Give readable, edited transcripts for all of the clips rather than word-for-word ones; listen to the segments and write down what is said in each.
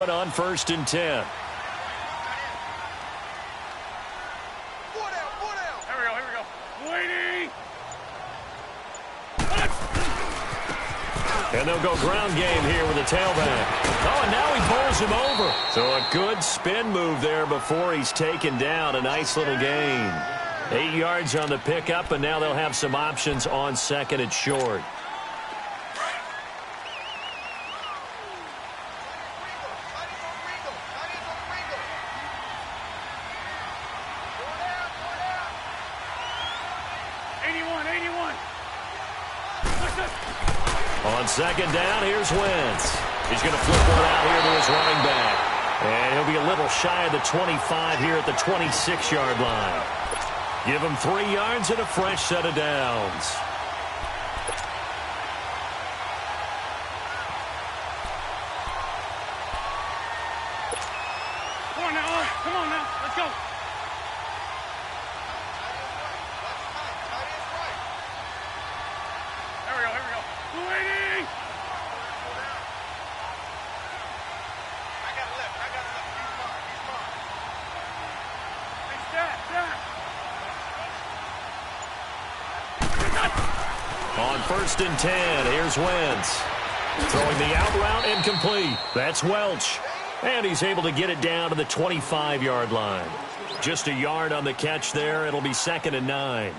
On 1st and 10. Here we go. Waiting. And they'll go ground game here with a tailback. Oh, and now he bowls him over. So a good spin move there before he's taken down. A nice little gain. 8 yards on the pickup, and now they'll have some options on 2nd and short. On 2nd down, here's Wentz. He's going to flip one out here to his running back. And he'll be a little shy of the 25 here at the 26-yard line. Give him 3 yards and a fresh set of downs. Come on now, let's go. Here we go. Waiting. I got it left. He's mine. Hey, stop. On 1st and 10, here's Wentz. Throwing the out route incomplete. That's Welch. And he's able to get it down to the 25-yard line. Just a yard on the catch there. It'll be 2nd and 9.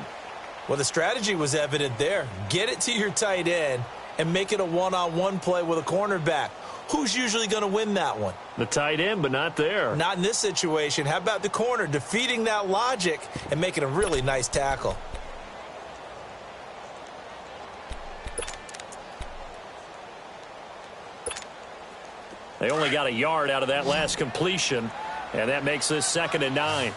Well, the strategy was evident there. Get it to your tight end and make it a one-on-one play with a cornerback. Who's usually going to win that one? The tight end, but not there. Not in this situation. How about the corner defeating that logic and making a really nice tackle? They only got a yard out of that last completion, and that makes this 2nd and 9.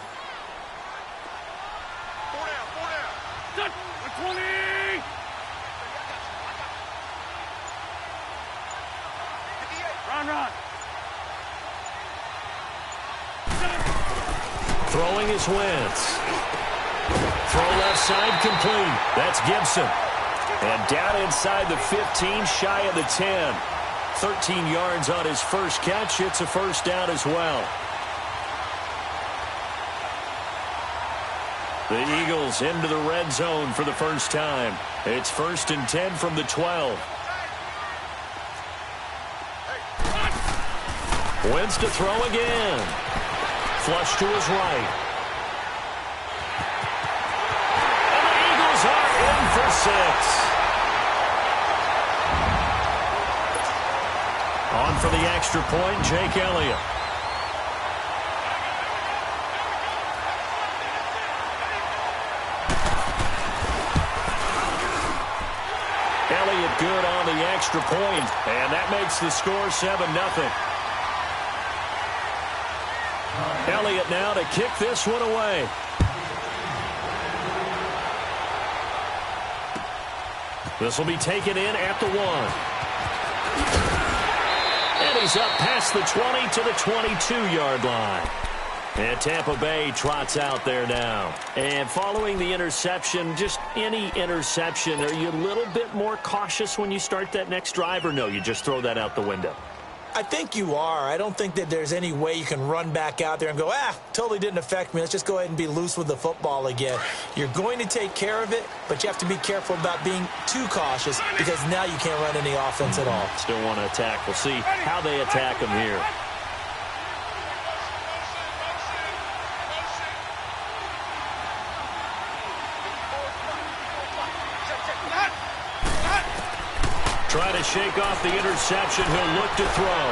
Run. Throwing is Wentz. Throw left side complete. That's Gibson. And down inside the 15, shy of the 10. 13 yards on his first catch. It's a first down as well. The Eagles into the red zone for the first time. It's 1st and 10 from the 12. Wentz to throw again. Flush to his right. And the Eagles are in for 6. On for the extra point, Jake Elliott. Elliott good on the extra point, and that makes the score 7-0. Elliott now to kick this one away. This will be taken in at the 1. And he's up past the 20 to the 22-yard line. And Tampa Bay trots out there now. And following the interception, just any interception, are you a little bit more cautious when you start that next drive, or no, you just throw that out the window? I think you are. I don't think that there's any way you can run back out there and go, totally didn't affect me. Let's just go ahead and be loose with the football again. You're going to take care of it, but you have to be careful about being too cautious because now you can't run any offense at all. Still want to attack. We'll see how they attack him here. Trying to shake off the interception. He'll look to throw.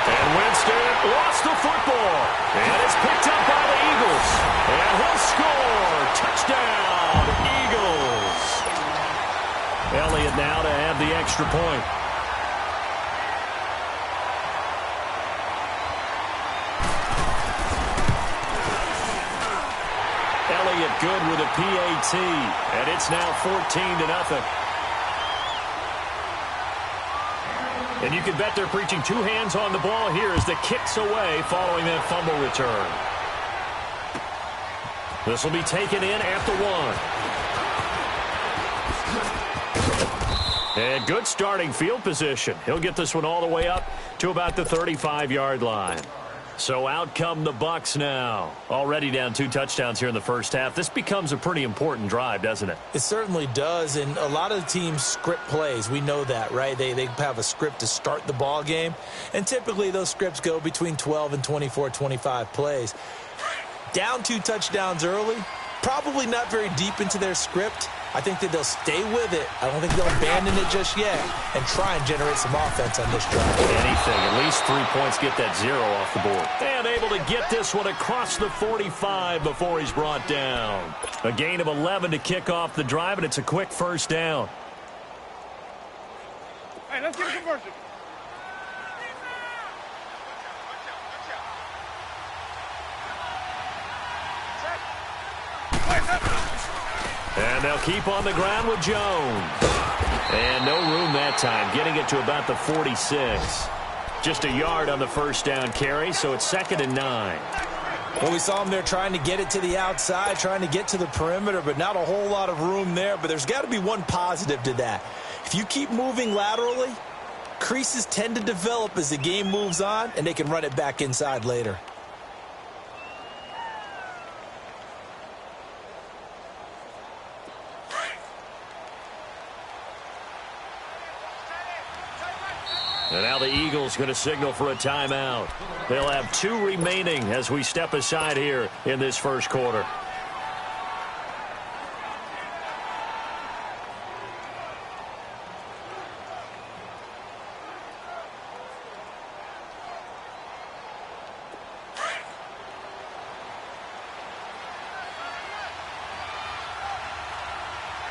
And Winston lost the football. And it's picked up by the Eagles. And he'll score. Touchdown, Eagles. Elliott now to have the extra point. Elliott good with a PAT. And it's now 14-0. And you can bet they're preaching 2 hands on the ball here as the kick's away following that fumble return. This will be taken in at the 1. And good starting field position. He'll get this one all the way up to about the 35-yard line. So out come the Bucs now. Already down 2 touchdowns here in the first half. This becomes a pretty important drive, doesn't it? It certainly does, and a lot of the teams script plays. We know that, right? They have a script to start the ball game, and typically those scripts go between 12 and 24, 25 plays. Down 2 touchdowns early, probably not very deep into their script. I think that they'll stay with it. I don't think they'll abandon it just yet and try and generate some offense on this drive. Anything. At least 3 points, get that 0 off the board. And able to get this one across the 45 before he's brought down. A gain of 11 to kick off the drive, and it's a quick first down. Hey, let's get a conversion. And they'll keep on the ground with Jones. And no room that time, getting it to about the 46. Just a yard on the first down carry, so it's 2nd and 9. Well, we saw him there trying to get it to the outside, trying to get to the perimeter, but not a whole lot of room there. But there's got to be one positive to that. If you keep moving laterally, creases tend to develop as the game moves on, and they can run it back inside later. And now the Eagles going to signal for a timeout. They'll have 2 remaining as we step aside here in this first quarter.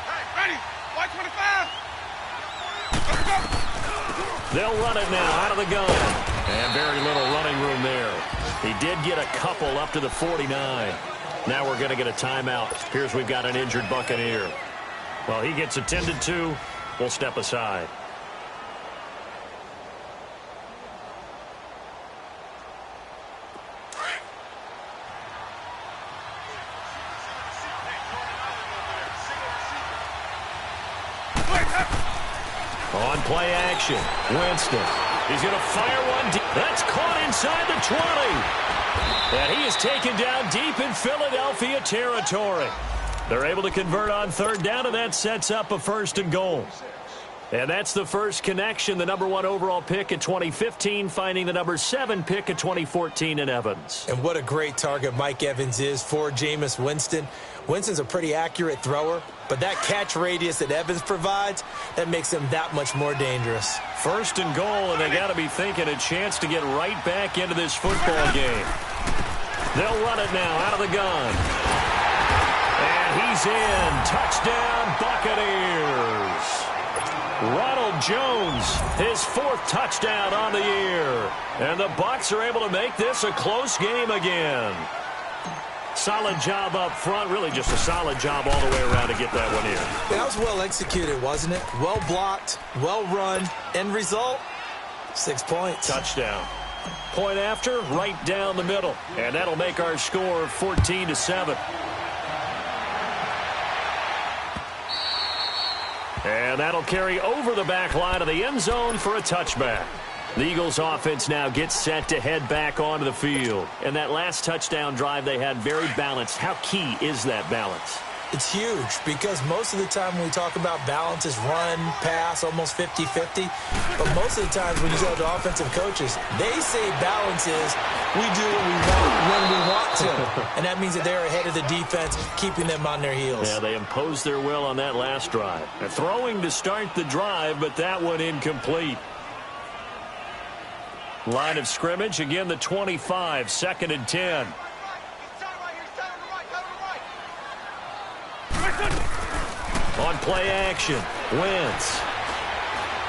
Hey, ready. White 25. Let's go. They'll run it now out of the gun. And very little running room there. He did get a couple up to the 49. Now we're going to get a timeout. Here's we've got an injured Buccaneer. Well, he gets attended to. We'll step aside. On play action, Winston. He's going to fire one deep. That's caught inside the 20. And he is taken down deep in Philadelphia territory. They're able to convert on 3rd down, and that sets up a 1st and goal. And that's the first connection, the number 1 overall pick in 2015, finding the number 7 pick in 2014 in Evans. And what a great target Mike Evans is for Jameis Winston. Winston's a pretty accurate thrower, but that catch radius that Evans provides, that makes him that much more dangerous. 1st and goal, and they got to be thinking a chance to get right back into this football game. They'll run it now out of the gun. And he's in. Touchdown, Buccaneers. Ronald Jones, his 4th touchdown on the year. And the Bucs are able to make this a close game again. Solid job up front, really just a solid job all the way around to get that one in. That was well executed, wasn't it? Well blocked, well run. End result, 6 points. Touchdown. Point after, right down the middle. And that'll make our score 14-7. And that'll carry over the back line of the end zone for a touchback. The Eagles offense now gets set to head back onto the field. And that last touchdown drive they had very balanced. How key is that balance? It's huge because most of the time when we talk about balance is run, pass, almost 50-50. But most of the times when you go to offensive coaches, they say balance is we do what we want when we want to. And that means that they're ahead of the defense, keeping them on their heels. Yeah, they imposed their will on that last drive. They're throwing to start the drive, but that one incomplete. Line of scrimmage, again the 25, 2nd and 10. On play action, Wentz.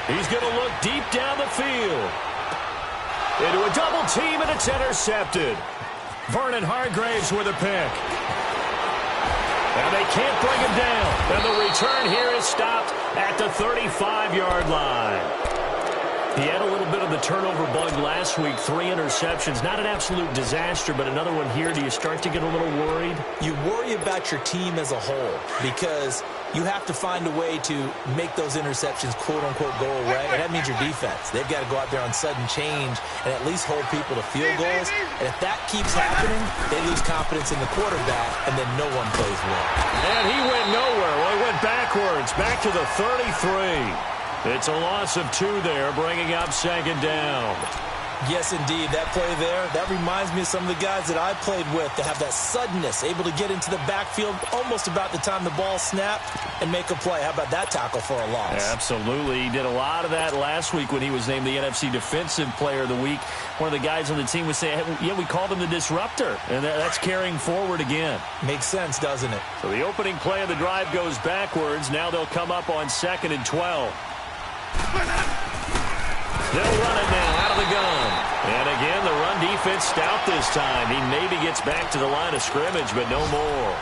He's going to look deep down the field. Into a double team, and it's intercepted. Vernon Hargreaves with a pick. And they can't bring him down. And the return here is stopped at the 35-yard line. He had a little bit of the turnover bug last week, 3 interceptions. Not an absolute disaster, but another one here. Do you start to get a little worried? You worry about your team as a whole because you have to find a way to make those interceptions, quote-unquote, go away, and that means your defense. They've got to go out there on sudden change and at least hold people to field goals, and if that keeps happening, they lose confidence in the quarterback, and then no one plays well. And he went nowhere. Well, he went backwards, back to the 33. It's a loss of 2 there, bringing up second down. Yes, indeed. That play there, that reminds me of some of the guys that I played with that have that suddenness, able to get into the backfield almost about the time the ball snapped and make a play. How about that tackle for a loss? Absolutely. He did a lot of that last week when he was named the NFC Defensive Player of the Week. One of the guys on the team was saying, hey, yeah, we called him the disruptor, and that's carrying forward again. Makes sense, doesn't it? So the opening play of the drive goes backwards. Now they'll come up on 2nd and 12. They'll run it now out of the gun. And again, the run defense stout this time. He maybe gets back to the line of scrimmage, but no more.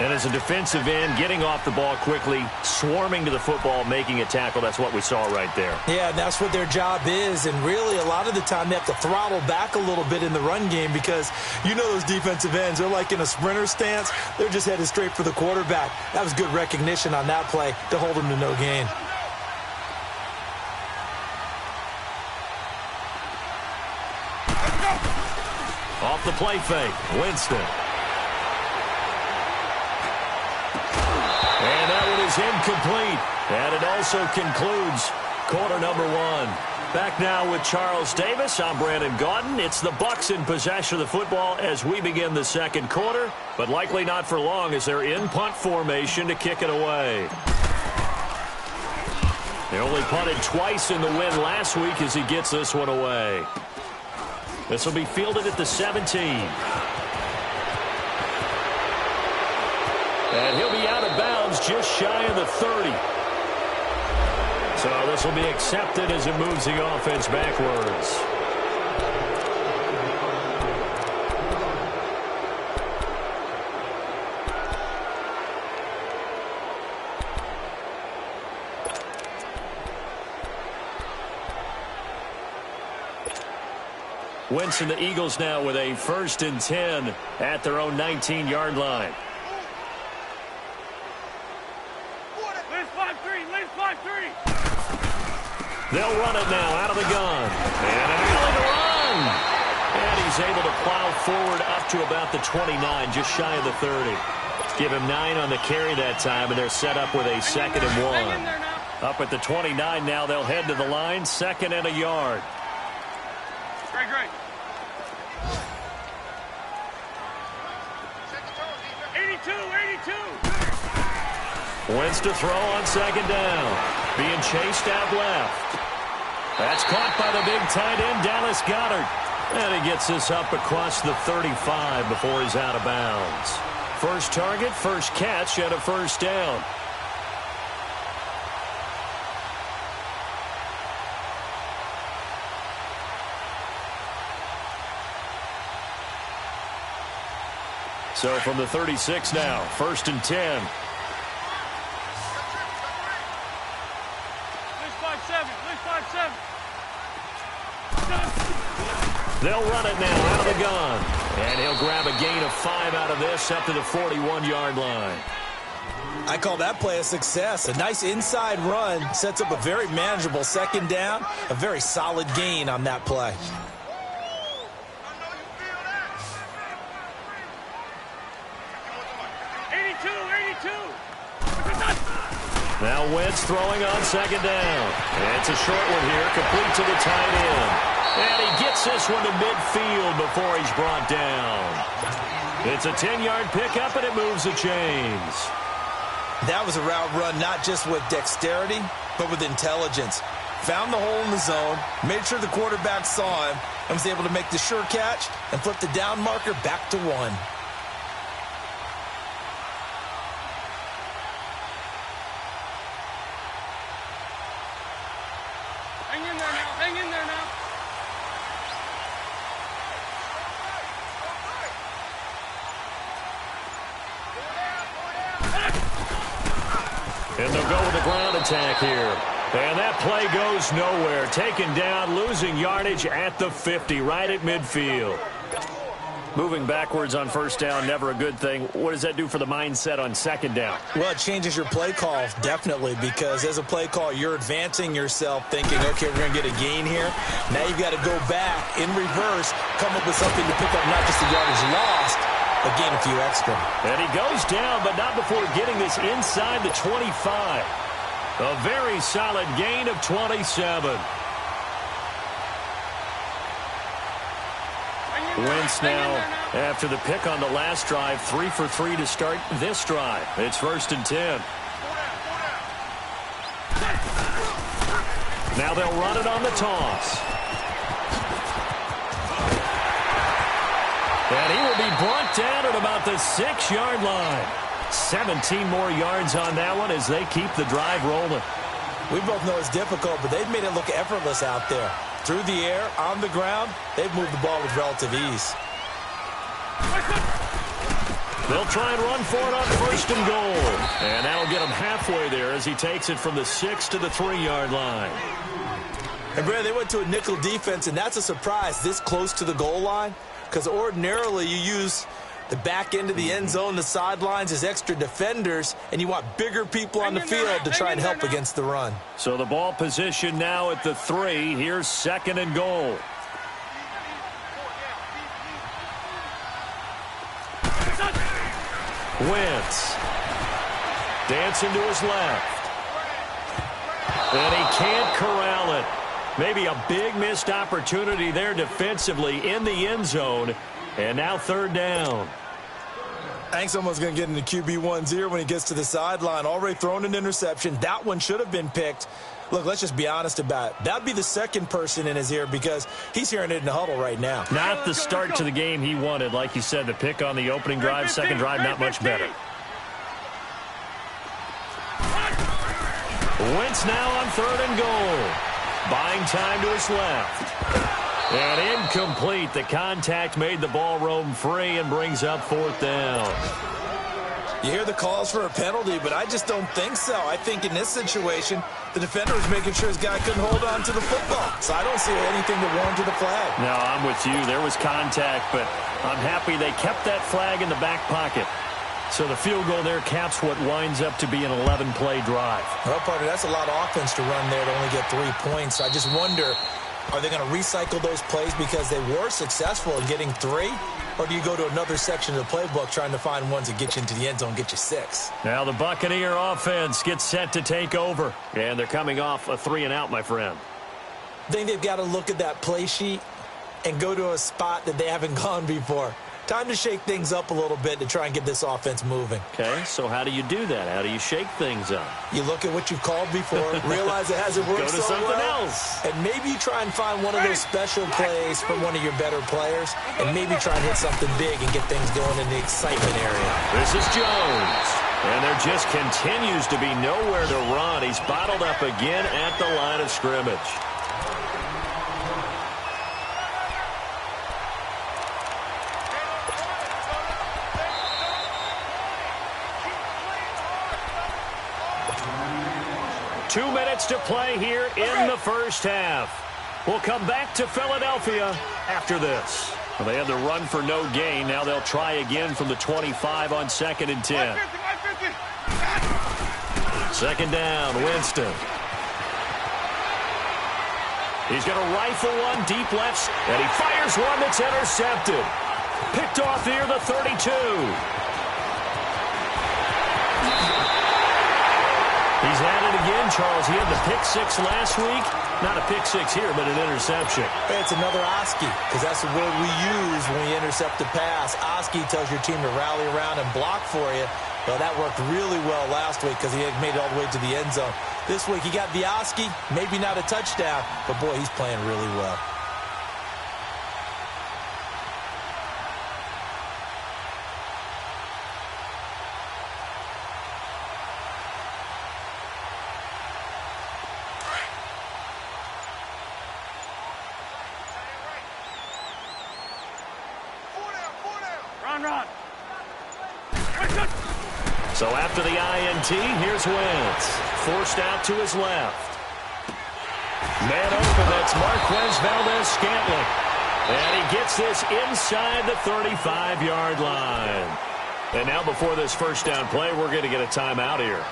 And as a defensive end, getting off the ball quickly, swarming to the football, making a tackle, that's what we saw right there. Yeah, and that's what their job is. And really, a lot of the time, they have to throttle back a little bit in the run game because you know those defensive ends, they're like in a sprinter stance. They're just headed straight for the quarterback. That was good recognition on that play to hold him to no gain. Off the play fake, Winston. And that one is incomplete. And it also concludes quarter number 1. Back now with Charles Davis. I'm Brandon Gaudin. It's the Bucs in possession of the football as we begin the second quarter, but likely not for long as they're in punt formation to kick it away. They only punted twice in the win last week as he gets this one away. This will be fielded at the 17. And he'll be out of bounds just shy of the 30. So this will be accepted as it moves the offense backwards. Winston, the Eagles now with a 1st and 10 at their own 19-yard line. They'll run it now out of the gun. And an early run. And he's able to plow forward up to about the 29, just shy of the 30. Give him 9 on the carry that time, and they're set up with a 2nd and 1. Up at the 29 now, they'll head to the line, 2nd and a yard. Great. 82. Wentz to throw on 2nd down. Being chased out left. That's caught by the big tight end, Dallas Goedert. And he gets this up across the 35 before he's out of bounds. First target, first catch, and a 1st down. So from the 36 now, 1st and 10. They'll run it now out of the gun. And he'll grab a gain of 5 out of this up to the 41-yard line. I call that play a success. A nice inside run sets up a very manageable 2nd down. A very solid gain on that play. Now Wentz throwing on 2nd down. And it's a short one here, complete to the tight end. And he gets this one to midfield before he's brought down. It's a 10-yard pickup, and it moves the chains. That was a route run not just with dexterity, but with intelligence. Found the hole in the zone, made sure the quarterback saw him, and was able to make the sure catch and flip the down marker back to 1. Hang in there now. And they'll go with the ground attack here. And that play goes nowhere. Taken down, losing yardage at the 50, right at midfield. Moving backwards on first down, never a good thing. What does that do for the mindset on second down? Well, it changes your play call, definitely, because as a play call, you're advancing yourself thinking, okay, we're going to get a gain here. Now you've got to go back in reverse, come up with something to pick up not just the yardage lost, but gain a few extra. And he goes down, but not before getting this inside the 25. A very solid gain of 27. Wentz now, after the pick on the last drive, 3 for 3 to start this drive. It's 1st and 10. Now they'll run it on the toss. And he will be brought down at about the 6-yard line. 17 more yards on that one as they keep the drive rolling. We both know it's difficult, but they've made it look effortless out there. Through the air, on the ground, they've moved the ball with relative ease. They'll try and run for it on 1st and goal. And that'll get him halfway there as he takes it from the 6 to the 3-yard line. And, Brad, they went to a nickel defense, and that's a surprise this close to the goal line, because ordinarily you use the back end of the end zone, the sidelines as extra defenders, and you want bigger people on the field to try and help against the run. So the ball position now at the 3. Here's 2nd and goal. Wentz. Dancing to his left. And he can't corral it. Maybe a big missed opportunity there defensively in the end zone. And now 3rd down. I think someone's going to get into QB1's ear when he gets to the sideline. Already thrown an interception. That one should have been picked. Look, let's just be honest about it. That would be the second person in his ear because he's hearing it in the huddle right now. Not the start to the game he wanted. Like you said, the pick on the opening drive, second drive, not much better. Wentz now on 3rd and goal. Buying time to his left. And incomplete. The contact made the ball roam free and brings up 4th down. You hear the calls for a penalty, but I just don't think so. I think in this situation, the defender was making sure his guy couldn't hold on to the football. So I don't see anything that warranted a flag. No, I'm with you. There was contact, but I'm happy they kept that flag in the back pocket. So the field goal there caps what winds up to be an 11-play drive. Well, partner, that's a lot of offense to run there to only get 3 points. So I just wonder, are they going to recycle those plays because they were successful in getting 3? Or do you go to another section of the playbook trying to find ones that get you into the end zone and get you 6? Now the Buccaneer offense gets set to take over. And they're coming off a 3-and-out, my friend. I think they've got to look at that play sheet and go to a spot that they haven't gone before. Time to shake things up a little bit to try and get this offense moving. Okay, so how do you do that? How do you shake things up? You look at what you've called before, realize it hasn't worked Go to so something well, else. and maybe you try and find one of those special plays from one of your better players, and maybe try and hit something big and get things going in the excitement area. This is Jones. And there just continues to be nowhere to run. He's bottled up again at the line of scrimmage. Two minutes to play here in the first half. We'll come back to Philadelphia after this. Well, they had the run for no gain. Now they'll try again from the 25 on 2nd and 10. 2nd down, Winston. He's going to rifle one deep left, and he fires one that's intercepted. Picked off near the 32. He's had it again, Charles. He had the pick-6 last week. Not a pick-6 here, but an interception. It's another Oski, because that's the word we use when we intercept a pass. Oski tells your team to rally around and block for you. Well, that worked really well last week because he had made it all the way to the end zone. This week he got the Oski, maybe not a touchdown, but, boy, he's playing really well. So after the INT, here's Wentz. Forced out to his left. Man open, that's Marquez Valdez-Scantling. And he gets this inside the 35-yard line. And now before this first down play, we're going to get a timeout here,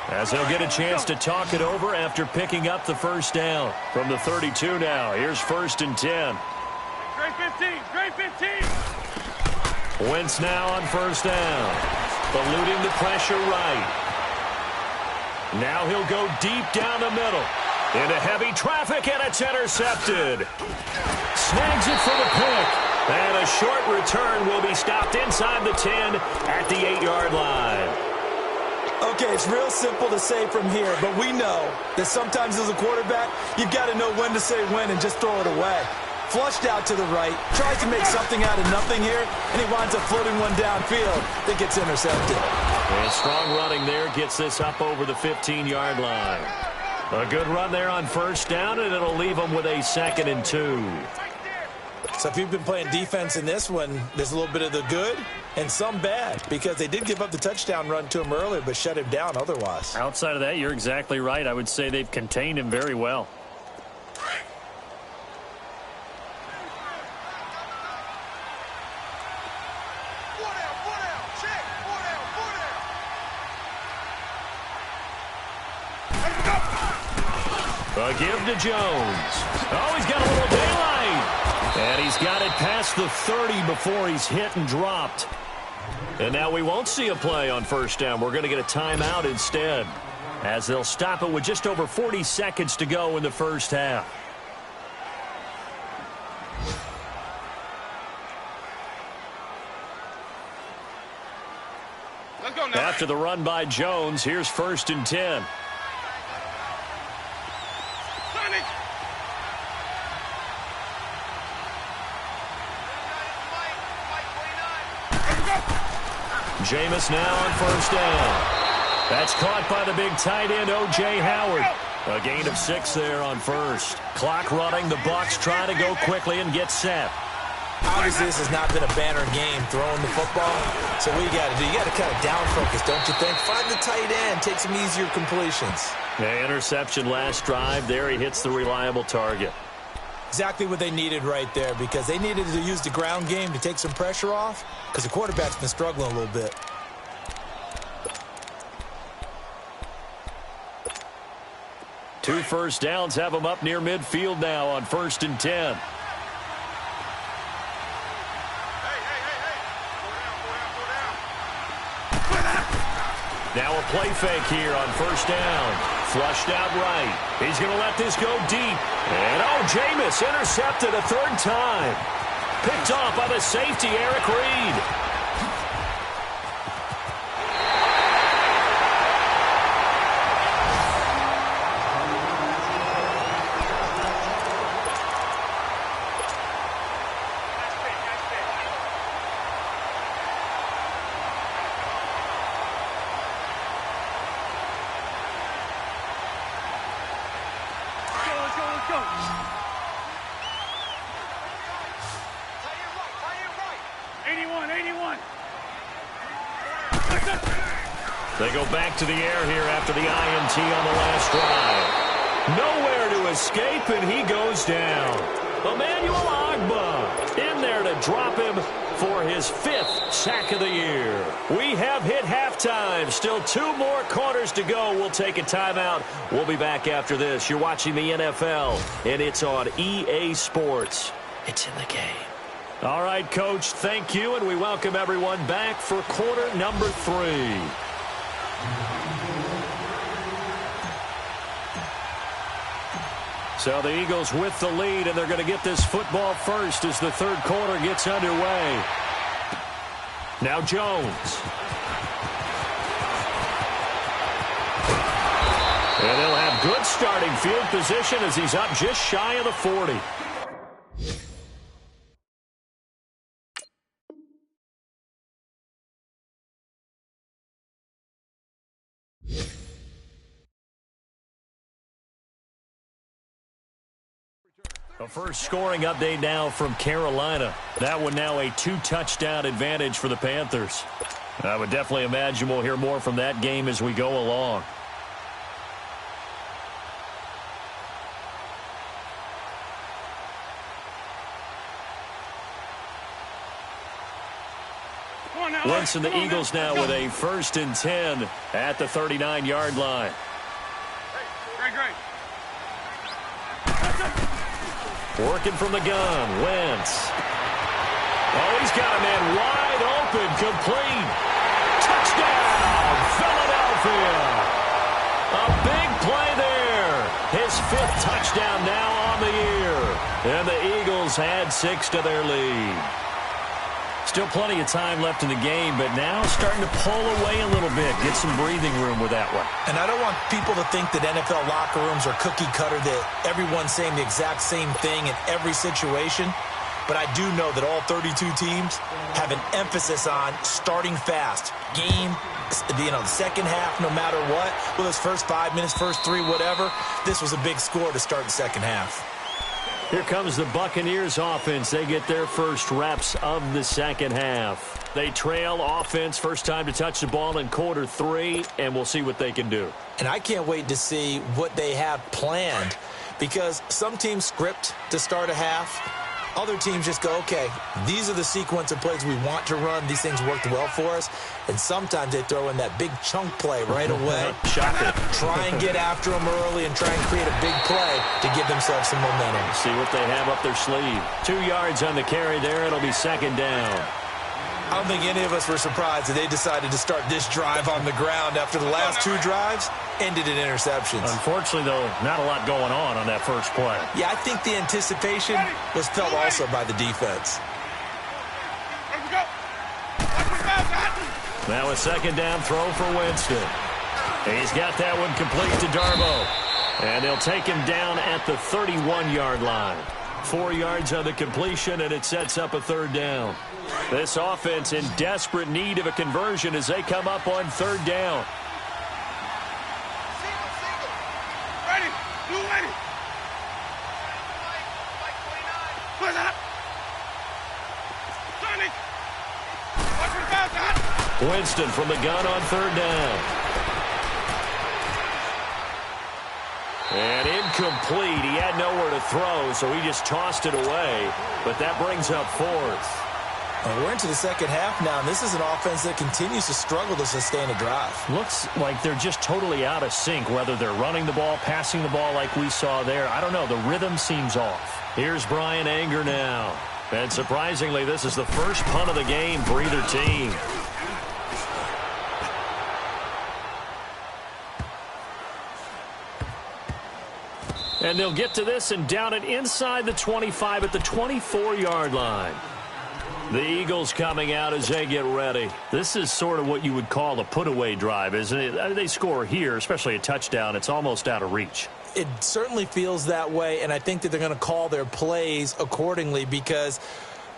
as he'll get a chance to talk it over after picking up the first down. From the 32 now, here's 1st and 10. Great 15, great 15. Wentz now on first down, eluding the pressure right. Now he'll go deep down the middle into heavy traffic, and it's intercepted. Snags it for the pick, and a short return will be stopped inside the 10 at the 8-yard line. Okay, it's real simple to say from here, but we know that sometimes as a quarterback, you've got to know when to say when and just throw it away. Flushed out to the right, tries to make something out of nothing here, and he winds up floating one downfield that gets intercepted. And strong running there gets this up over the 15-yard line. A good run there on first down, and it'll leave them with a 2nd and 2. So if you've been playing defense in this one, there's a little bit of the good and some bad, because they did give up the touchdown run to him earlier but shut him down otherwise. Outside of that, you're exactly right. I would say they've contained him very well. A give to Jones. Oh, he's got a little daylight. And he's got it past the 30 before he's hit and dropped. And now we won't see a play on first down. We're going to get a timeout instead, as they'll stop it with just over 40 seconds to go in the first half. Let's go now. After the run by Jones, here's 1st and 10. Jameis now on first down. That's caught by the big tight end, O.J. Howard. A gain of 6 there on first. Clock running. The Bucs trying to go quickly and get set. Obviously, this has not been a banner game throwing the football. So what you got to do, you got to kind of down focus, don't you think? Find the tight end, take some easier completions. The interception last drive. There he hits the reliable target. Exactly what they needed right there, because they needed to use the ground game to take some pressure off, because the quarterback's been struggling a little bit. Two first downs have him up near midfield now on 1st and 10. Now a play fake here on first down. Flushed out right. He's going to let this go deep. And, oh, Jameis intercepted a 3rd time. Picked off by the safety, Eric Reed. They go back to the air here after the INT on the last drive. Nowhere to escape, and he goes down. Emmanuel Ogbah in there to drop him for his 5th sack of the year. We have hit halftime. Still 2 more quarters to go. We'll take a timeout. We'll be back after this. You're watching the NFL, and it's on EA Sports. It's in the game. All right, Coach, thank you, and we welcome everyone back for quarter number 3. So the Eagles with the lead, and they're going to get this football first as the 3rd quarter gets underway. Now Jones. And they'll have good starting field position as he's up just shy of the 40. A first scoring update now from Carolina. That one now a 2-touchdown advantage for the Panthers. I would definitely imagine we'll hear more from that game as we go along. Winston, the Eagles now with a 1st and 10 at the 39-yard line. Great. Working from the gun, Wentz. Oh, he's got a man wide open, complete. Touchdown, Philadelphia. A big play there. His 5th touchdown now on the year. And the Eagles add 6 to their lead. Still plenty of time left in the game, but now starting to pull away a little bit. Get some breathing room with that one. And I don't want people to think that NFL locker rooms are cookie cutter, that everyone's saying the exact same thing in every situation. But I do know that all 32 teams have an emphasis on starting fast. Game, the second half, no matter what. Well, those first 5 minutes, first 3, whatever. This was a big score to start the second half. Here comes the Buccaneers offense. They get their first reps of the second half. They trail offense, first time to touch the ball in quarter 3, and we'll see what they can do. And I can't wait to see what they have planned, because some teams script to start a half. Other teams just go, okay, these are the sequence of plays we want to run. These things worked well for us. And sometimes they throw in that big chunk play right away. Shocking. Try and get after them early and try and create a big play to give themselves some momentum. See what they have up their sleeve. 2 yards on the carry there. It'll be 2nd down. I don't think any of us were surprised that they decided to start this drive on the ground after the last 2 drives ended in interceptions. Unfortunately, though, not a lot going on that first play. Yeah, I think the anticipation was felt also by the defense. Let's go. Now a 2nd down throw for Winston. He's got that one complete to Darbo. And they'll take him down at the 31-yard line. 4 yards on the completion, and it sets up a 3rd down. This offense in desperate need of a conversion as they come up on 3rd down. Ready. Blue ready. Where's that? Sonic. Watch for the foul, Scott. Winston from the gun on 3rd down. And incomplete. He had nowhere to throw, so he just tossed it away. But that brings up 4th. We're into the second half now, and this is an offense that continues to struggle to sustain a drive. Looks like they're just totally out of sync, whether they're running the ball, passing the ball like we saw there. I don't know. The rhythm seems off. Here's Brian Anger now. And surprisingly, this is the first punt of the game for either team. And they'll get to this and down it inside the 25 at the 24-yard line. The Eagles coming out as they get ready. This is sort of what you would call a put-away drive, isn't it? They score here, especially a touchdown. It's almost out of reach. It certainly feels that way, and I think that they're going to call their plays accordingly, because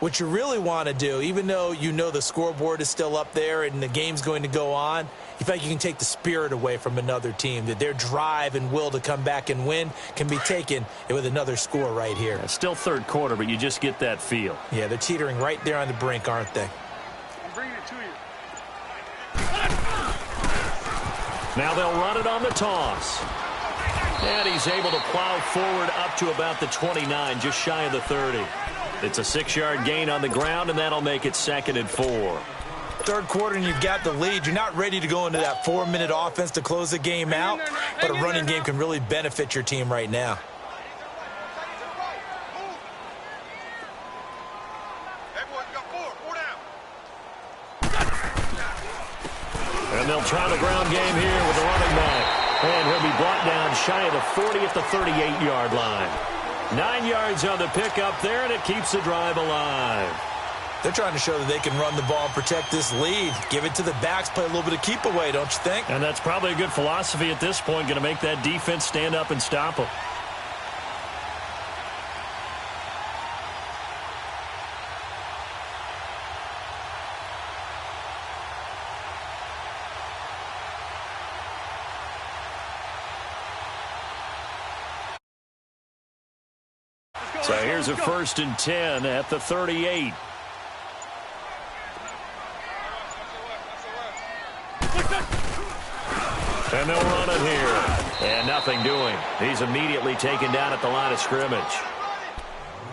what you really want to do, even though you know the scoreboard is still up there and the game's going to go on, you feel like you can take the spirit away from another team, that their drive and will to come back and win can be taken with another score right here. It's still 3rd quarter, but you just get that feel. Yeah, they're teetering right there on the brink, aren't they? I'm bringing it to you. Now they'll run it on the toss. And he's able to plow forward up to about the 29, just shy of the 30. It's a 6-yard gain on the ground, and that'll make it 2nd and 4. 3rd quarter and you've got the lead. You're not ready to go into that 4-minute offense to close the game out, but a running game can really benefit your team right now. And they'll try the ground game here with the running back. And he'll be brought down shy of the 40 at the 38-yard line. 9 yards on the pickup there, and it keeps the drive alive. They're trying to show that they can run the ball and protect this lead. Give it to the backs, play a little bit of keep away, don't you think? And that's probably a good philosophy at this point, going to make that defense stand up and stop them. So here's a 1st and 10 at the 38. And they'll run it here. And nothing doing. He's immediately taken down at the line of scrimmage.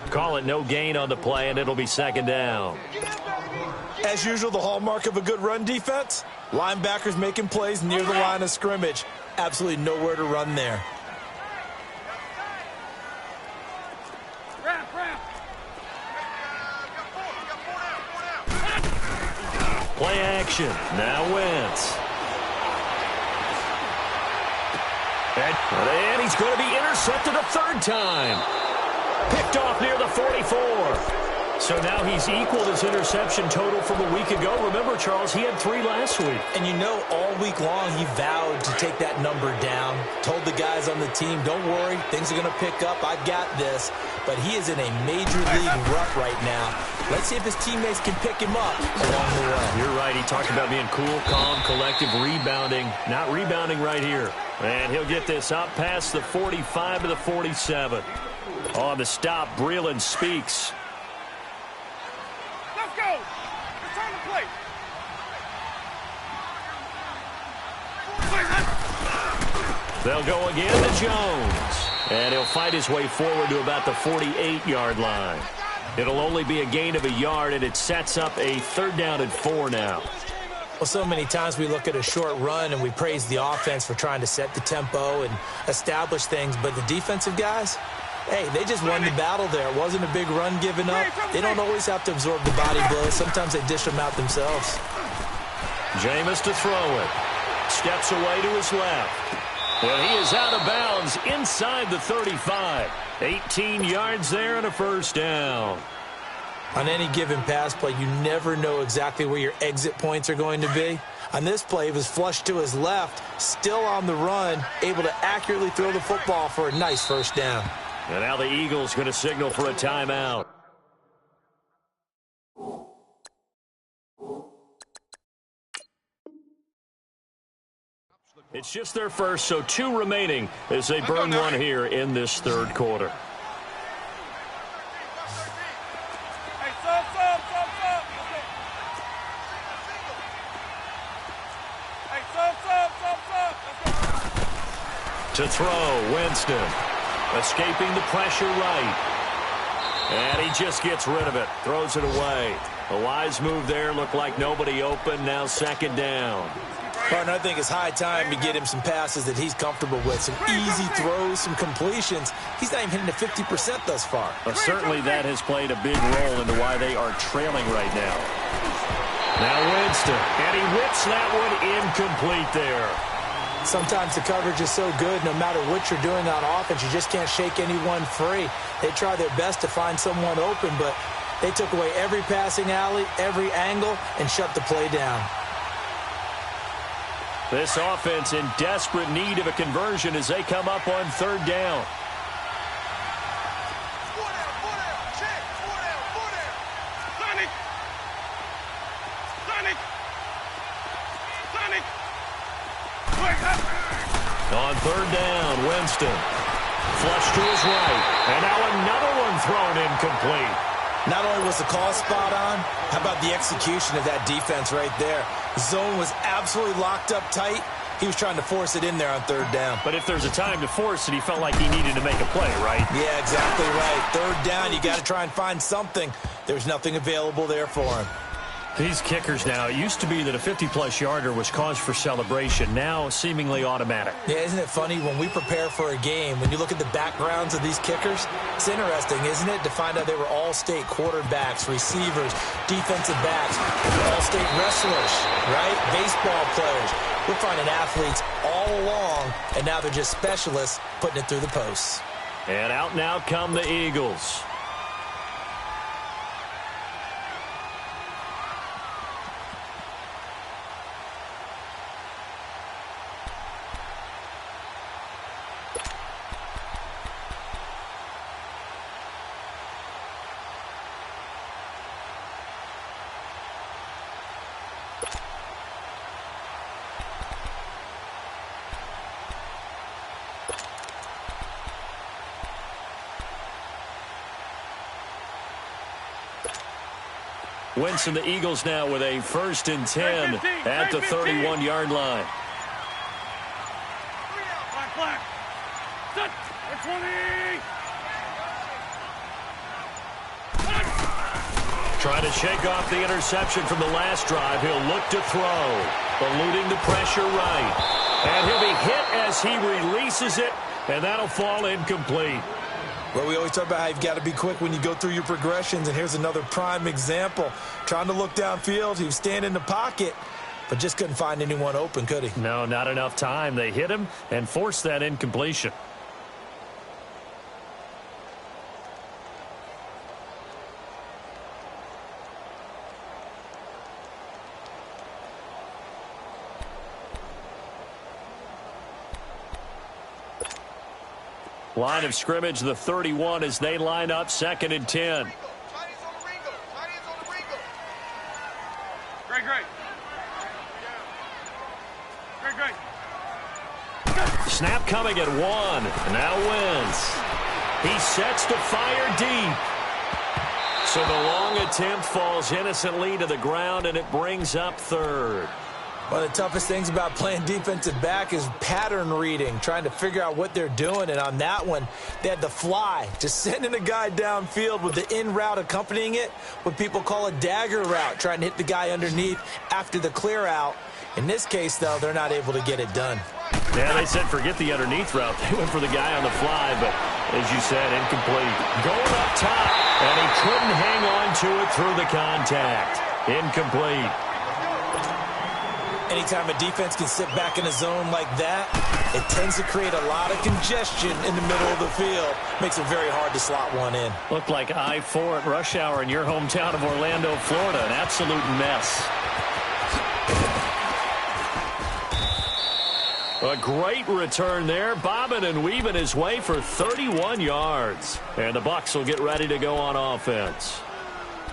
Call it no gain on the play, and it'll be second down. As usual, the hallmark of a good run defense, linebackers making plays near the line of scrimmage. Absolutely nowhere to run there. Play action. Now Wentz. And he's going to be intercepted a third time. Picked off near the 44. So now he's equaled his interception total from a week ago. Remember, Charles, he had 3 last week. And you know, all week long he vowed to take that number down. Told the guys on the team, don't worry, things are going to pick up. I got this. But he is in a major league rut right now. Let's see if his teammates can pick him up along the way. You're right. He talked about being cool, calm, collective, rebounding. Not rebounding right here. And he'll get this up past the 45 to the 47. On the stop, Breeland speaks. Let's go. Return the play. They'll go again to Jones. And he'll fight his way forward to about the 48-yard line. It'll only be a gain of a yard, and it sets up a 3rd down and 4 now. Well, so many times we look at a short run and we praise the offense for trying to set the tempo and establish things, but the defensive guys, hey, they just won the battle there. It wasn't a big run given up. They don't always have to absorb the body blows. Sometimes they dish them out themselves. Jameis to throw it. Steps away to his left. Well, he is out of bounds inside the 35. 18 yards there and a 1st down. On any given pass play, you never know exactly where your exit points are going to be. On this play, it was flushed to his left, still on the run, able to accurately throw the football for a nice 1st down. And now the Eagles going to signal for a timeout. It's just their first, so 2 remaining as they burn one here in this 3rd quarter. Hey, sub. Hey, sub. To throw, Winston. Escaping the pressure right. And he just gets rid of it. Throws it away. A wise move there. Looked like nobody open. Now 2nd down. Partner, I think it's high time to get him some passes that he's comfortable with. Some easy throws, some completions. He's not even hitting to 50% thus far. Certainly that has played a big role into why they are trailing right now. Now Winston. And he whips that one incomplete there. Sometimes the coverage is so good, no matter what you're doing on offense, you just can't shake anyone free. They try their best to find someone open, but they took away every passing alley, every angle, and shut the play down. This offense in desperate need of a conversion as they come up on 3rd down. On 3rd down, Winston. Flush to his right. And now another one thrown incomplete. Not only was the call spot on, how about the execution of that defense right there? Zone was absolutely locked up tight. He was trying to force it in there on 3rd down. But if there's a time to force it, he felt like he needed to make a play, right? Yeah, exactly right. 3rd down, you got to try and find something. There's nothing available there for him. These kickers now, it used to be that a 50-plus yarder was cause for celebration. Now, seemingly automatic. Yeah, isn't it funny when we prepare for a game, when you look at the backgrounds of these kickers, it's interesting, isn't it, to find out they were all-state quarterbacks, receivers, defensive backs, all-state wrestlers, right? Baseball players. We're finding athletes all along, and now they're just specialists putting it through the posts. And out now come the Eagles. Winston, the Eagles now with a 1st and 10 at the 31-yard line. Black. Set. 20. Trying to shake off the interception from the last drive. He'll look to throw. Eluding the pressure right. And he'll be hit as he releases it, and that'll fall incomplete. Well, we always talk about how you've got to be quick when you go through your progressions, and here's another prime example. Trying to look downfield, he was standing in the pocket, but just couldn't find anyone open, could he? No, not enough time. They hit him and forced that incompletion. Line of scrimmage, the 31, as they line up 2nd and 10. Snap coming at 1. Now Wentz. He sets to fire deep. So the long attempt falls innocently to the ground, and it brings up 3rd. One of the toughest things about playing defensive back is pattern reading, trying to figure out what they're doing. And on that one, they had the fly, just sending a guy downfield with the in route accompanying it, what people call a dagger route, trying to hit the guy underneath after the clear out. In this case, though, they're not able to get it done. Yeah, they said forget the underneath route. They went for the guy on the fly, but as you said, incomplete. Going up top, and he couldn't hang on to it through the contact. Incomplete. Anytime a defense can sit back in a zone like that, it tends to create a lot of congestion in the middle of the field. Makes it very hard to slot one in. Looked like I-4 at rush hour in your hometown of Orlando, Florida. An absolute mess. A great return there, bobbing and weaving his way for 31 yards. And the Bucs will get ready to go on offense.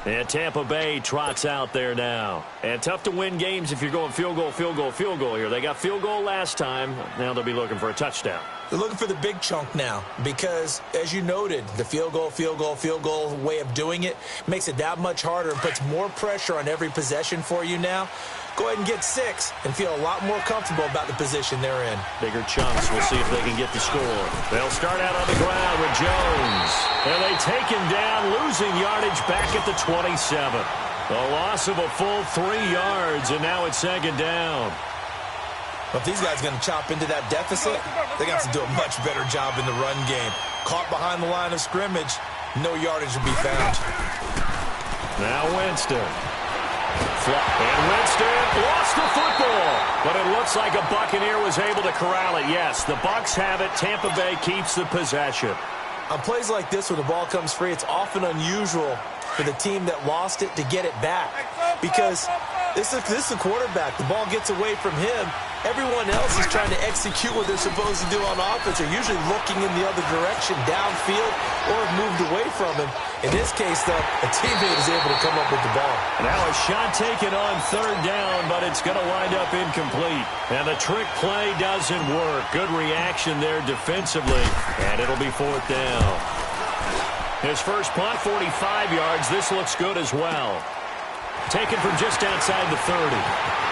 And Tampa Bay trots out there now. And tough to win games if you're going field goal, field goal, field goal here. They got field goal last time. Now they'll be looking for a touchdown. They're looking for the big chunk now because, as you noted, the field goal way of doing it makes it that much harder and puts more pressure on every possession for you now. Go ahead and get 6 and feel a lot more comfortable about the position they're in. Bigger chunks. We'll see if they can get the score. They'll start out on the ground with Jones. And they take him down, losing yardage back at the 27. A loss of a full 3 yards, and now it's 2nd down. But if these guys are going to chop into that deficit, they're going to have to do a much better job in the run game. Caught behind the line of scrimmage, no yardage will be found. Now Winston. And Winston lost the football. But it looks like a Buccaneer was able to corral it. Yes, the Bucs have it. Tampa Bay keeps the possession. On plays like this where the ball comes free, it's often unusual for the team that lost it to get it back. Because this is the quarterback. The ball gets away from him. Everyone else is trying to execute what they're supposed to do on offense. They're usually looking in the other direction, downfield, or have moved away from him. In this case, though, a teammate is able to come up with the ball. Now a shot taken on 3rd down, but it's going to wind up incomplete. And the trick play doesn't work. Good reaction there defensively, and it'll be 4th down. His first punt, 45 yards. This looks good as well. Taken from just outside the 30.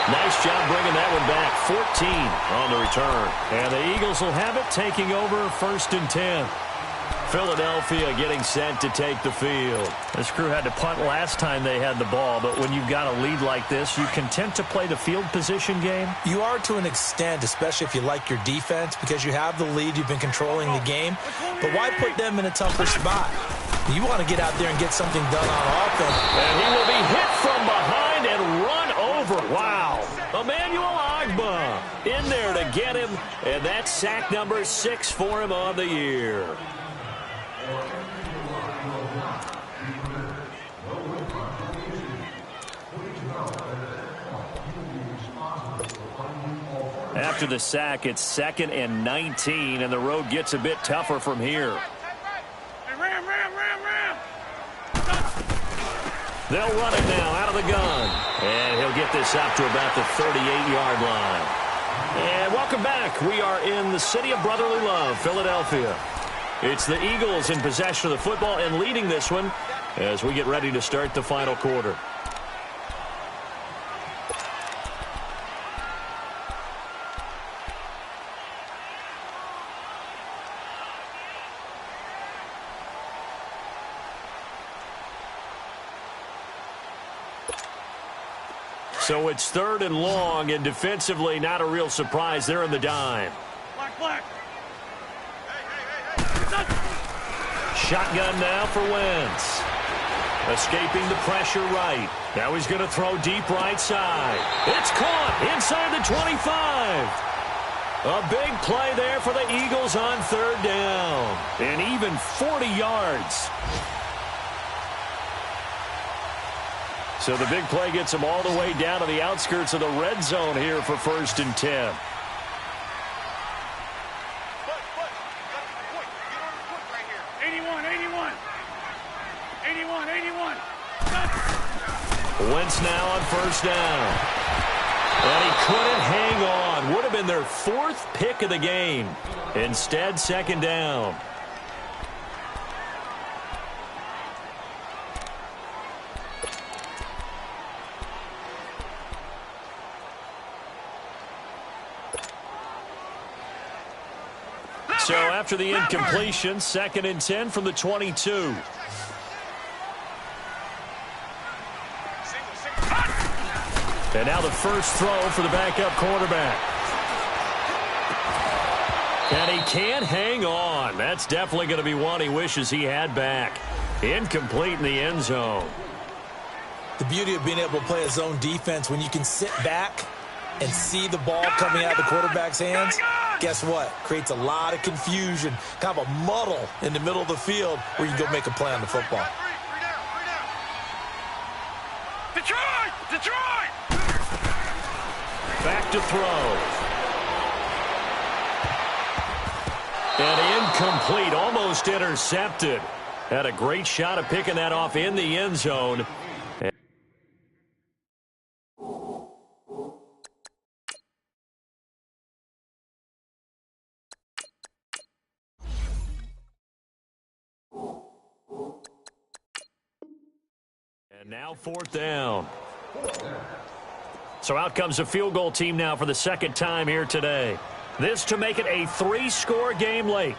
Nice job bringing that one back. 14 on the return. And the Eagles will have it, taking over 1st and 10. Philadelphia getting set to take the field. This crew had to punt last time they had the ball, but when you've got a lead like this, you content to play the field position game? You are to an extent, especially if you like your defense, because you have the lead, you've been controlling the game. But why put them in a tougher spot? You want to get out there and get something done on offense. And he will be hit from behind and run over. Wow. Emmanuel Ogbah in there to get him, and that's sack number 6 for him on the year. After the sack, it's 2nd and 19, and the road gets a bit tougher from here. They'll run it now out of the gun. And he'll get this up to about the 38-yard line. And welcome back. We are in the city of brotherly love, Philadelphia. It's the Eagles in possession of the football and leading this one as we get ready to start the final quarter. So it's 3rd and long, and defensively not a real surprise. They're in the dime. Black. Shotgun now for Wentz. Escaping the pressure right. Now he's going to throw deep right side. It's caught inside the 25. A big play there for the Eagles on 3rd down. And even 40 yards. So the big play gets them all the way down to the outskirts of the red zone here for 1st and 10. Wentz now on 1st down. And he couldn't hang on. Would have been their 4th pick of the game. Instead, 2nd down. So after the incompletion, 2nd and 10 from the 22. And now the first throw for the backup quarterback. And he can't hang on. That's definitely going to be one he wishes he had back. Incomplete in the end zone. The beauty of being able to play a zone defense when you can sit back and see the ball coming out of the quarterback's hands, guess what? Creates a lot of confusion, kind of a muddle in the middle of the field where you can go make a play on the football. Detroit! Back to throw. And incomplete, almost intercepted. Had a great shot of picking that off in the end zone. And now 4th down. So out comes a field goal team now for the 2nd time here today. This to make it a 3-score game late.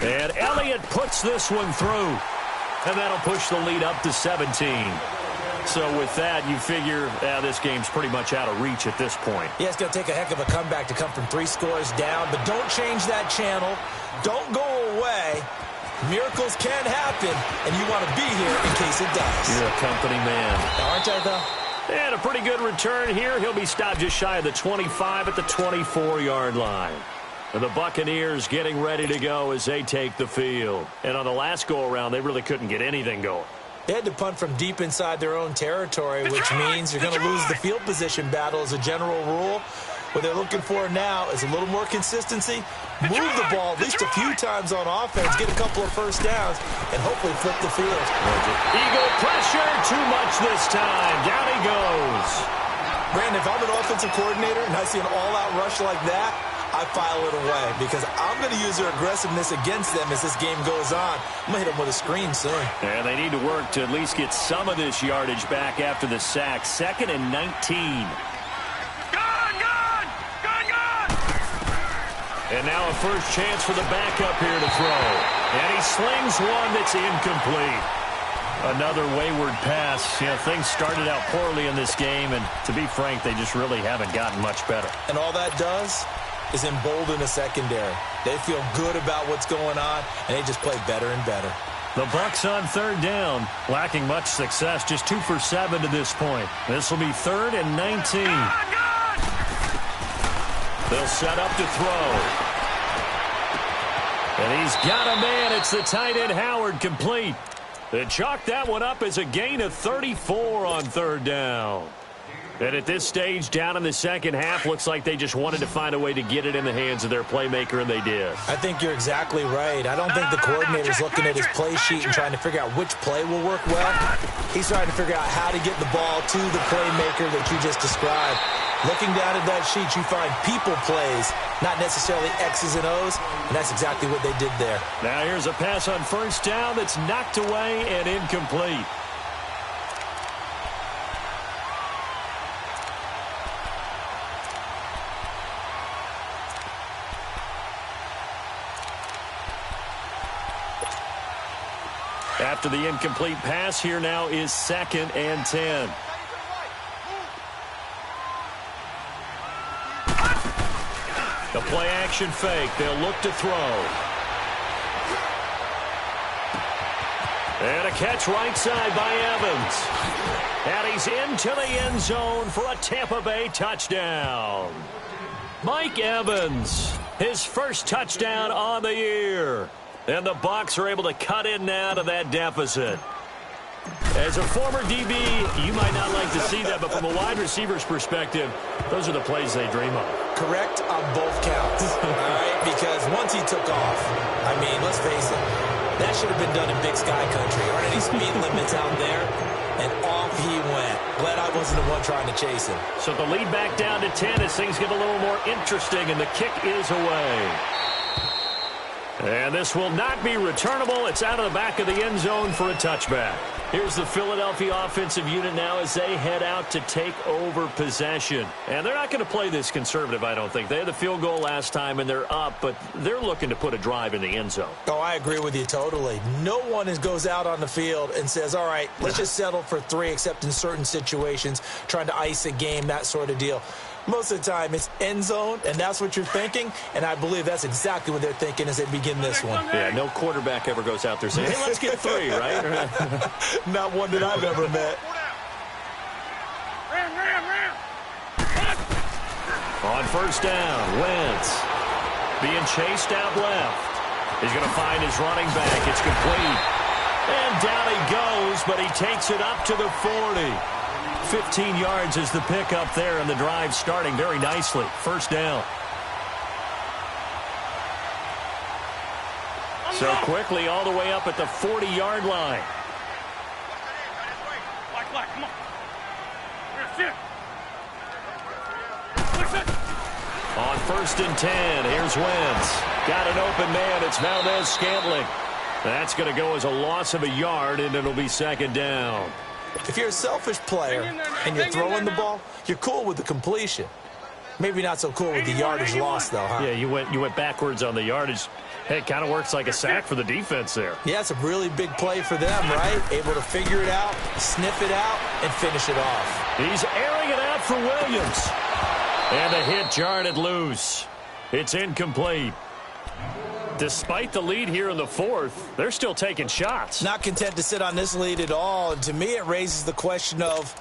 And Elliott puts this one through. And that'll push the lead up to 17. So with that, you figure this game's pretty much out of reach at this point. Yeah, it's going to take a heck of a comeback to come from 3 scores down, but don't change that channel. Don't go away. Miracles can happen, and you want to be here in case it does. You're a company man. Aren't I, though? And a pretty good return here. He'll be stopped just shy of the 25 at the 24-yard line. And the Buccaneers getting ready to go as they take the field. And on the last go-around, they really couldn't get anything going. They had to punt from deep inside their own territory, which means you're going to lose the field position battle as a general rule. What they're looking for now is a little more consistency, move the ball at least a few times on offense, get a couple of first downs, and hopefully flip the field. Eagle pressure, too much this time. Down he goes. Brandon, if I'm an offensive coordinator and I see an all-out rush like that, I file it away because I'm going to use their aggressiveness against them as this game goes on. I'm going to hit them with a screen soon. And they need to work to at least get some of this yardage back after the sack. 2nd and 19. And now a first chance for the backup here to throw. And he slings one that's incomplete. Another wayward pass. Things started out poorly in this game, and to be frank, they just really haven't gotten much better. And all that does is embolden a secondary. They feel good about what's going on, and they just play better and better. The Bucs on 3rd down, lacking much success, just 2 for 7 to this point. This will be 3rd and 19. They'll set up to throw. And he's got a man. It's the tight end Howard, complete. They chalk that one up as a gain of 34 on 3rd down. And at this stage, down in the second half, looks like they just wanted to find a way to get it in the hands of their playmaker, and they did. I think you're exactly right. I don't think the coordinator's looking at his play sheet and trying to figure out which play will work well. He's trying to figure out how to get the ball to the playmaker that you just described. Looking down at that sheet, you find people plays, not necessarily X's and O's, and that's exactly what they did there. Now here's a pass on 1st down that's knocked away and incomplete. After the incomplete pass, here now is 2nd and 10. The play action fake. They'll look to throw. And a catch right side by Evans. And he's into the end zone for a Tampa Bay touchdown. Mike Evans, his first touchdown on the year. And the Bucs are able to cut in now to that deficit. As a former DB, you might not like to see that, but from a wide receiver's perspective, those are the plays they dream of. Correct on both counts, all right? Because once he took off, I mean, let's face it, that should have been done in Big Sky Country. Aren't any speed limits out there? And off he went. Glad I wasn't the one trying to chase him. So the lead back down to 10 as things get a little more interesting, and the kick is away. And this will not be returnable. It's out of the back of the end zone for a touchback. Here's the Philadelphia offensive unit now as they head out to take over possession. And they're not going to play this conservative, I don't think. They had the field goal last time, and they're up, but they're looking to put a drive in the end zone. Oh, I agree with you totally. No one goes out on the field and says, all right, let's just settle for 3, except in certain situations, trying to ice a game, that sort of deal. Most of the time, it's end zone, and that's what you're thinking, and I believe that's exactly what they're thinking as they begin this one. Yeah, no quarterback ever goes out there saying, hey, let's get 3, right? Not one that I've ever met. On first down, Wentz being chased out left. He's going to find his running back. It's complete. And down he goes, but he takes it up to the 40. 15 yards is the pickup there, and the drive starting very nicely. First down. So quickly all the way up at the 40-yard line. Come on. On first and 10, here's Wentz. Got an open man. It's Valdez-Scantling. That's going to go as a loss of a yard, and it'll be 2nd down. If you're a selfish player and you're throwing the ball, you're cool with the completion. Maybe not so cool with the yardage loss, though, huh? Yeah, you went backwards on the yardage. Hey, it kind of works like a sack for the defense there. Yeah, it's a really big play for them, right? Able to figure it out, sniff it out, and finish it off. He's airing it out for Williams. And a hit jarred it loose. It's incomplete. Despite the lead here in the 4th, they're still taking shots. Not content to sit on this lead at all. And to me, it raises the question of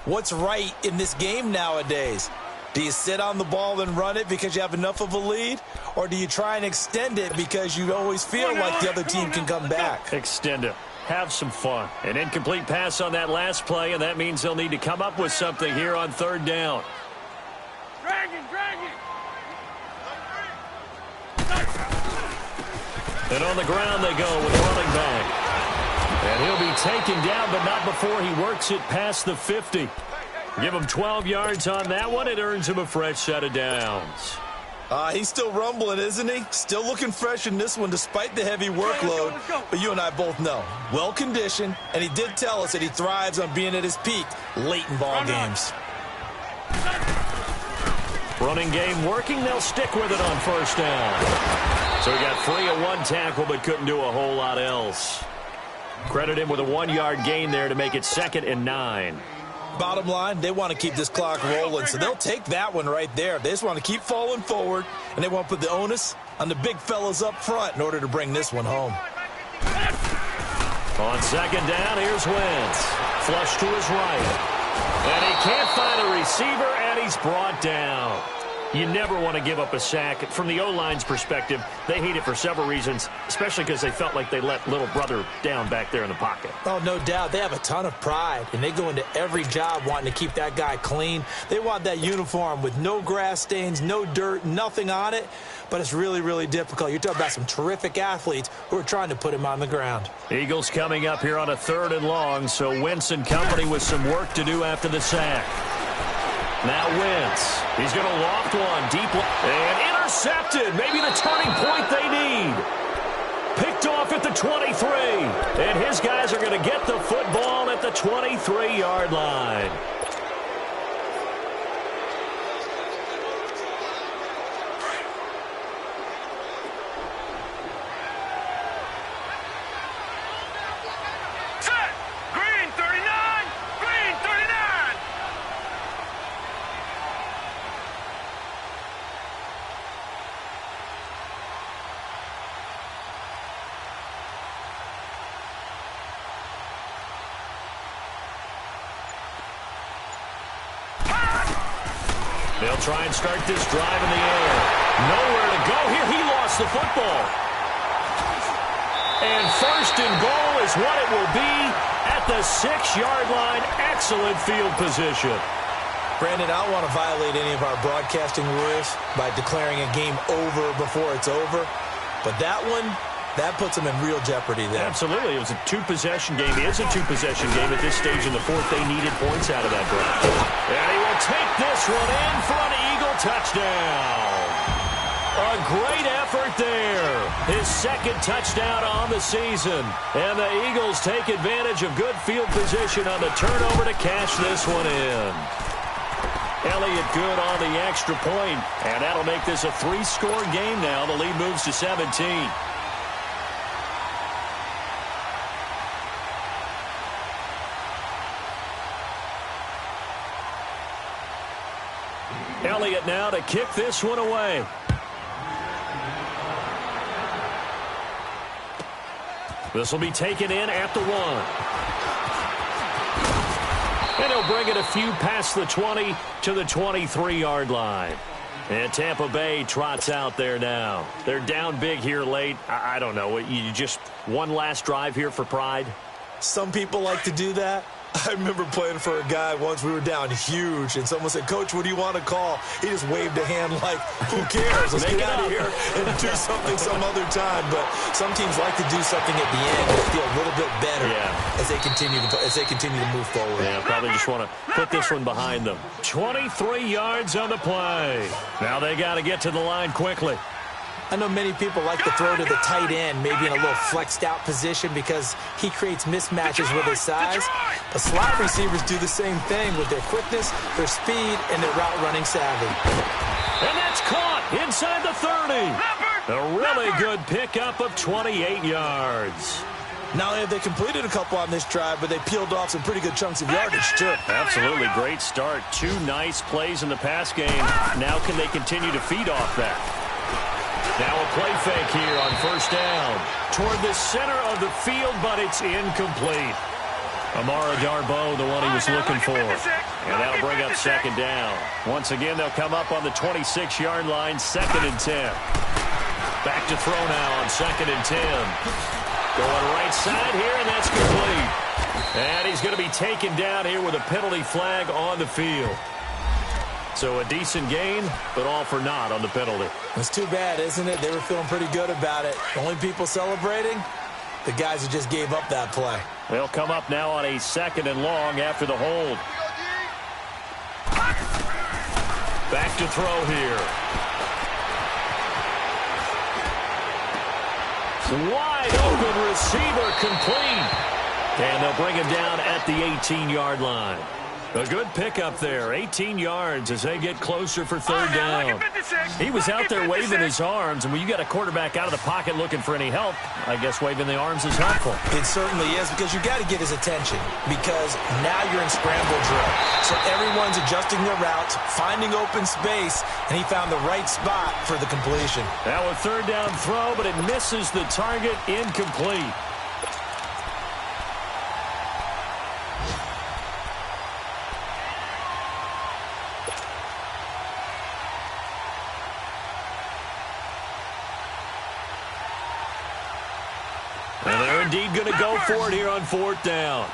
what's right in this game nowadays. Do you sit on the ball and run it because you have enough of a lead? Or do you try and extend it because you always feel like the other team can come back? Extend it. Have some fun. An incomplete pass on that last play, and that means they'll need to come up with something here on 3rd down. Drag it. And on the ground they go with the running back. And he'll be taken down, but not before he works it past the 50. Give him 12 yards on that one. It earns him a fresh set of downs. He's still rumbling, isn't he? Still looking fresh in this one despite the heavy workload. But you and I both know, well-conditioned, and he did tell us that he thrives on being at his peak late in ball games. Running game working. They'll stick with it on first down. So he got free of 1 tackle but couldn't do a whole lot else. Credit him with a 1-yard gain there to make it 2nd and 9. Bottom line, they want to keep this clock rolling, so they'll take that one right there. They just want to keep falling forward, and they want to put the onus on the big fellas up front in order to bring this one home. On 2nd down, here's Wentz. Flush to his right. And he can't find a receiver, and he's brought down. You never want to give up a sack. From the O-line's perspective, they hate it for several reasons, especially because they felt like they let little brother down back there in the pocket. Oh, no doubt. They have a ton of pride, and they go into every job wanting to keep that guy clean. They want that uniform with no grass stains, no dirt, nothing on it, but it's really, really difficult. You're talking about some terrific athletes who are trying to put him on the ground. Eagles coming up here on a 3rd and long, so Wentz and company with some work to do after the sack. Now Wentz. He's going to loft one deep and intercepted. Maybe the turning point they need. Picked off at the 23. And his guys are going to get the football at the 23-yard line. They'll try and start this drive in the air. Nowhere to go here. He lost the football. And first and goal is what it will be at the 6-yard line. Excellent field position. Brandon, I don't want to violate any of our broadcasting rules by declaring a game over before it's over. But that one, that puts them in real jeopardy there. Absolutely. It was a two-possession game. It is a two-possession game at this stage in the fourth. They needed points out of that drive. And he will take this one in for an Eagle touchdown. A great effort there. His second touchdown on the season. And the Eagles take advantage of good field position on the turnover to cash this one in. Elliott good on the extra point, and that'll make this a 3-score game now. The lead moves to 17. Elliott now to kick this one away. This will be taken in at the 1. And he'll bring it a few past the 20 to the 23-yard line. And Tampa Bay trots out there now. They're down big here late. I don't know. You just one last drive here for pride? Some people like to do that. I remember playing for a guy once. We were down huge, and someone said, "Coach, what do you want to call?" He just waved a hand like, who cares? Let's get out of here and do something some other time. But some teams like to do something at the end to feel a little bit better as they continue to move forward. Yeah, probably just want to put this one behind them. 23 yards on the play. Now they got to get to the line quickly. I know many people like to throw to the tight end, maybe in a little flexed out position because he creates mismatches with his size. But slot receivers do the same thing with their quickness, their speed, and their route running savvy. And that's caught inside the 30. A really good pickup of 28 yards. Not only have they completed a couple on this drive, but they peeled off some pretty good chunks of yardage, too. Absolutely great start. 2 nice plays in the pass game. Now can they continue to feed off that? Now a play fake here on first down. Toward the center of the field, but it's incomplete. Amara Darboh, the one he was looking for. And that'll bring up second down. Once again, they'll come up on the 26-yard line, 2nd and 10. Back to throw now on 2nd and 10. Going right side here, and that's complete. And he's going to be taken down here with a penalty flag on the field. So a decent gain, but all for naught on the penalty. It's too bad, isn't it? They were feeling pretty good about it. The only people celebrating, the guys who just gave up that play. They'll come up now on a 2nd and long after the hold. Back to throw here. Wide open receiver complete. And they'll bring him down at the 18-yard line. A good pickup there, 18 yards as they get closer for third down. He was out there waving his arms, and when you got a quarterback out of the pocket looking for any help, I guess waving the arms is helpful. It certainly is, because you got to get his attention, because now you're in scramble drill. So everyone's adjusting their routes, finding open space, and he found the right spot for the completion. Now a third down throw, but it misses the target, incomplete. And they're indeed going to go for it here on 4th down.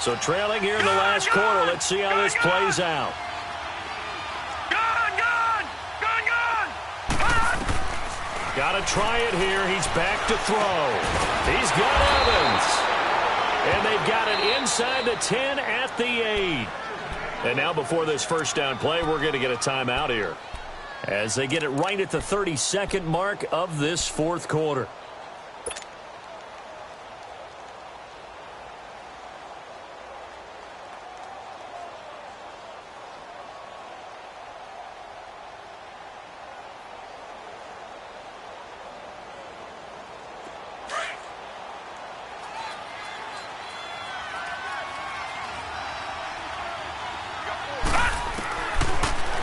So trailing here in the last quarter. Let's see how this plays out. Got to try it here. He's back to throw. He's got Evans. And they've got it inside the 10 at the 8. And now before this first down play, we're going to get a timeout here, as they get it right at the 32nd mark of this 4th quarter.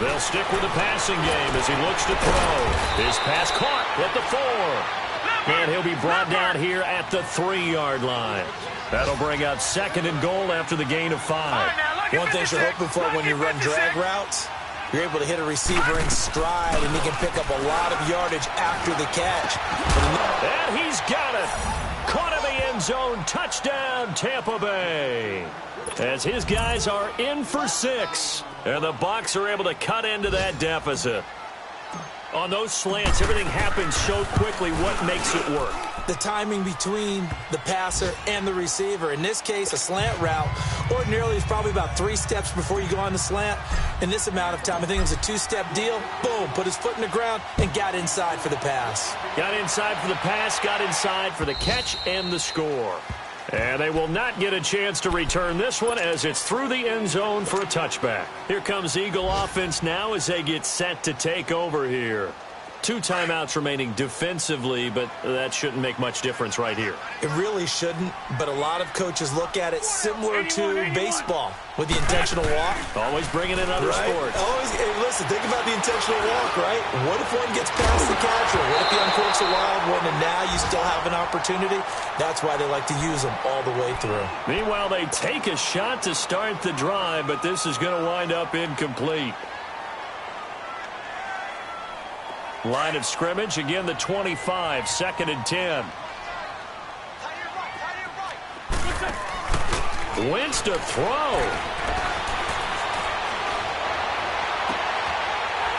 They'll stick with the passing game as he looks to throw. His pass caught at the 4. And he'll be brought down here at the 3-yard line. That'll bring up 2nd and goal after the gain of 5. One thing you're hoping for when you run drag routes You're able to hit a receiver in stride, and he can pick up a lot of yardage after the catch. And he's got it. Caught in the end zone. Touchdown, Tampa Bay. As his guys are in for 6. And the Bucs are able to cut into that deficit. On those slants, everything happens so quickly. What makes it work? The timing between the passer and the receiver. In this case, a slant route ordinarily is probably about 3 steps before you go on the slant. In this amount of time, I think it was a 2-step deal. Boom, put his foot in the ground and got inside for the pass. Got inside for the pass, got inside for the catch and the score. And they will not get a chance to return this one as it's through the end zone for a touchback. Here comes Eagle offense now as they get set to take over here. 2 timeouts remaining defensively, but that shouldn't make much difference right here. It really shouldn't, but a lot of coaches look at it similar to baseball with the intentional walk. Always bringing in other sports. Always, hey, listen, think about the intentional walk, right? What if one gets past the catcher? What if he uncorks a wild one and now you still have an opportunity? That's why they like to use them all the way through. Meanwhile, they take a shot to start the drive, but this is going to wind up incomplete. Line of scrimmage, again the 25, 2nd and 10. Wentz to throw.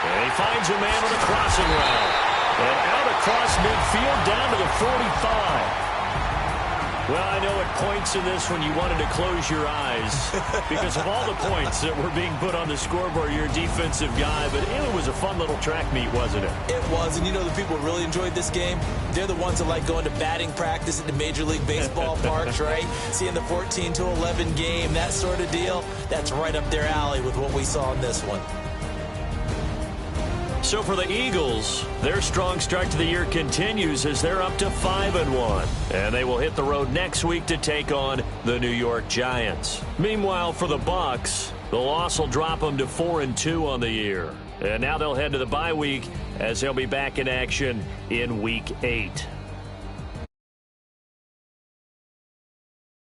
And he finds a man on a crossing route. And out across midfield down to the 45. Well, I know at points in this when you wanted to close your eyes because of all the points that were being put on the scoreboard. You're a defensive guy, but it was a fun little track meet, wasn't it? It was, and you know the people who really enjoyed this game? They're the ones that like going to batting practice at the Major League Baseball parks, right? Seeing the 14-11 game, that sort of deal. That's right up their alley with what we saw in this one. So for the Eagles, their strong start to the year continues as they're up to 5-1. And they will hit the road next week to take on the New York Giants. Meanwhile, for the Bucs, the loss will drop them to 4-2 on the year. And now they'll head to the bye week as they'll be back in action in Week 8.